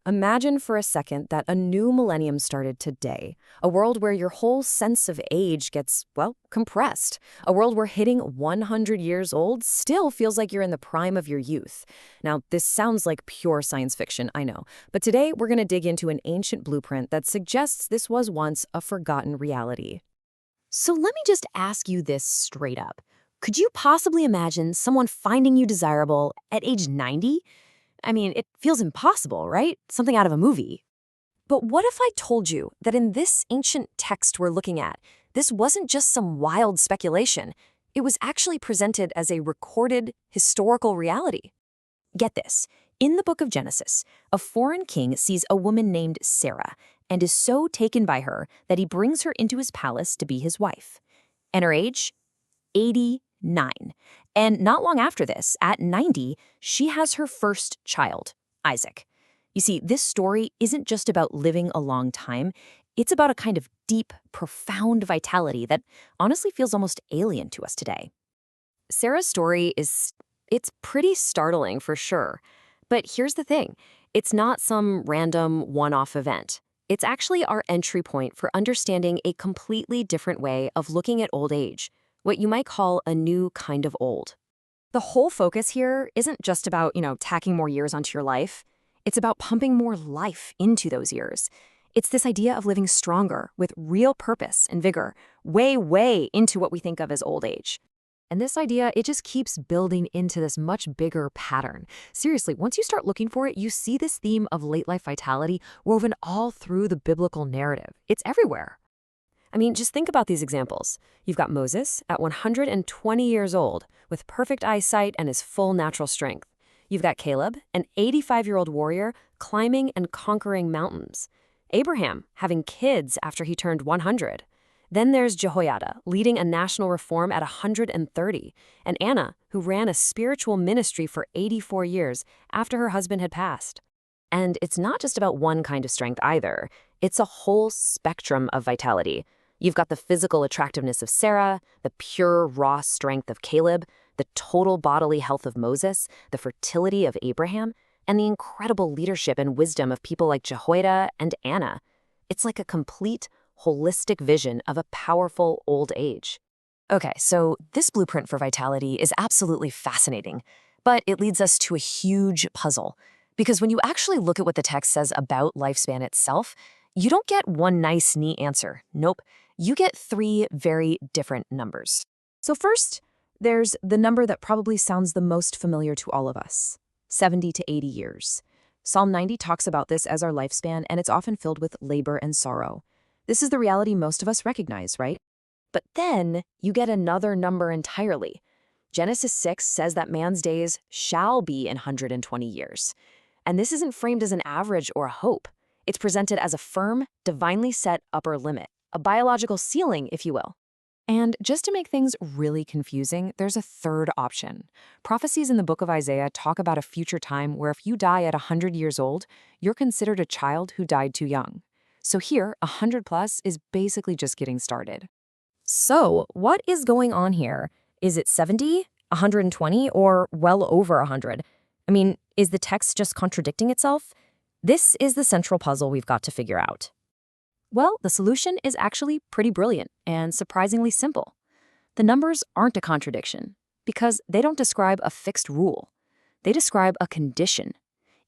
Imagine for a second that a new millennium started today, a world where your whole sense of age gets, well, compressed, a world where hitting 100 years old still feels like you're in the prime of your youth. Now, this sounds like pure science fiction, I know, but today we're going to dig into an ancient blueprint that suggests this was once a forgotten reality. So let me just ask you this straight up. Could you possibly imagine someone finding you desirable at age 90? I mean, it feels impossible, right? Something out of a movie. But what if I told you that in this ancient text we're looking at, this wasn't just some wild speculation? It was actually presented as a recorded historical reality. Get this. In the book of Genesis, a foreign king sees a woman named Sarah and is so taken by her that he brings her into his palace to be his wife. And her age? 89. And not long after this, at 90, she has her first child, Isaac. You see, this story isn't just about living a long time. It's about a kind of deep, profound vitality that honestly feels almost alien to us today. Sarah's story it's pretty startling for sure. But here's the thing. It's not some random one-off event. It's actually our entry point for understanding a completely different way of looking at old age, what you might call a new kind of old. The whole focus here isn't just about, tacking more years onto your life. It's about pumping more life into those years. It's this idea of living stronger with real purpose and vigor, way, way into what we think of as old age. And this idea, it just keeps building into this much bigger pattern. Seriously, once you start looking for it, you see this theme of late life vitality woven all through the biblical narrative. It's everywhere. I mean, just think about these examples. You've got Moses at 120 years old with perfect eyesight and his full natural strength. You've got Caleb, an 85-year-old warrior, climbing and conquering mountains. Abraham having kids after he turned 100. Then there's Jehoiada, leading a national reform at 130, and Anna, who ran a spiritual ministry for 84 years after her husband had passed. And it's not just about one kind of strength either. It's a whole spectrum of vitality. You've got the physical attractiveness of Sarah, the pure, raw strength of Caleb, the total bodily health of Moses, the fertility of Abraham, and the incredible leadership and wisdom of people like Jehoiada and Anna. It's like a complete, holistic vision of a powerful old age. Okay, so this blueprint for vitality is absolutely fascinating, but it leads us to a huge puzzle. Because when you actually look at what the text says about lifespan itself, you don't get one nice, neat answer. Nope. You get three very different numbers. So first, there's the number that probably sounds the most familiar to all of us, 70 to 80 years. Psalm 90 talks about this as our lifespan, and it's often filled with labor and sorrow. This is the reality most of us recognize, right? But then you get another number entirely. Genesis 6 says that man's days shall be 120 years. And this isn't framed as an average or a hope. It's presented as a firm, divinely set upper limit, a biological ceiling, if you will. And just to make things really confusing, there's a third option. Prophecies in the book of Isaiah talk about a future time where if you die at 100 years old, you're considered a child who died too young. So here, 100 plus is basically just getting started. So what is going on here? Is it 70, 120, or well over 100? I mean, is the text just contradicting itself? This is the central puzzle we've got to figure out. Well, the solution is actually pretty brilliant and surprisingly simple. The numbers aren't a contradiction because they don't describe a fixed rule. They describe a condition.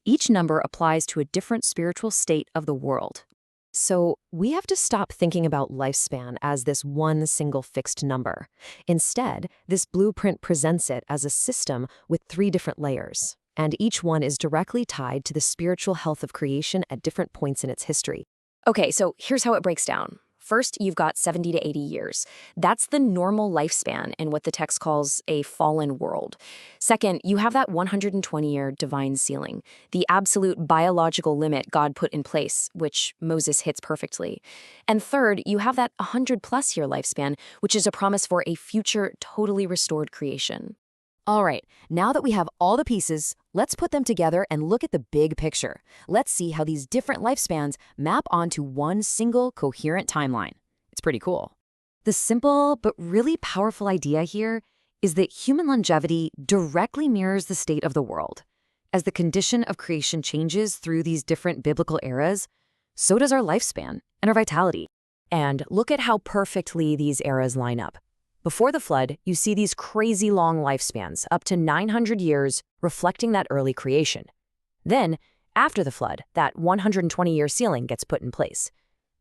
Each number applies to a different spiritual state of the world. So we have to stop thinking about lifespan as this one single fixed number. Instead, this blueprint presents it as a system with three different layers, and each one is directly tied to the spiritual health of creation at different points in its history. Okay, so here's how it breaks down. First, you've got 70 to 80 years. That's the normal lifespan in what the text calls a fallen world. Second, you have that 120-year divine ceiling, the absolute biological limit God put in place, which Moses hits perfectly. And third, you have that 100-plus year lifespan, which is a promise for a future totally restored creation. All right, now that we have all the pieces, let's put them together and look at the big picture. Let's see how these different lifespans map onto one single coherent timeline. It's pretty cool. The simple but really powerful idea here is that human longevity directly mirrors the state of the world. As the condition of creation changes through these different biblical eras, so does our lifespan and our vitality. And look at how perfectly these eras line up. Before the flood, you see these crazy long lifespans, up to 900 years, reflecting that early creation. Then, after the flood, that 120-year ceiling gets put in place.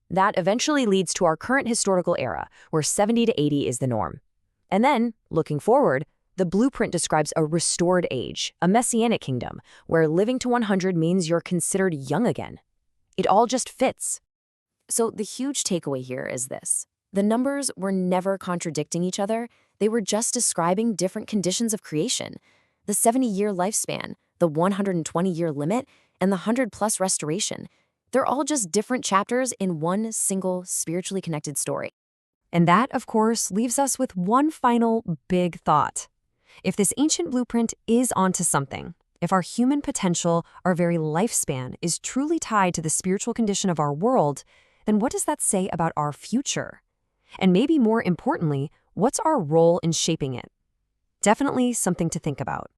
That eventually leads to our current historical era, where 70 to 80 is the norm. And then, looking forward, the blueprint describes a restored age, a messianic kingdom, where living to 100 means you're considered young again. It all just fits. So the huge takeaway here is this. The numbers were never contradicting each other. They were just describing different conditions of creation. The 70-year lifespan, the 120-year limit, and the 100-plus restoration. They're all just different chapters in one single spiritually connected story. And that, of course, leaves us with one final big thought. If this ancient blueprint is onto something, if our human potential, our very lifespan, is truly tied to the spiritual condition of our world, then what does that say about our future? And maybe more importantly, what's our role in shaping it? Definitely something to think about.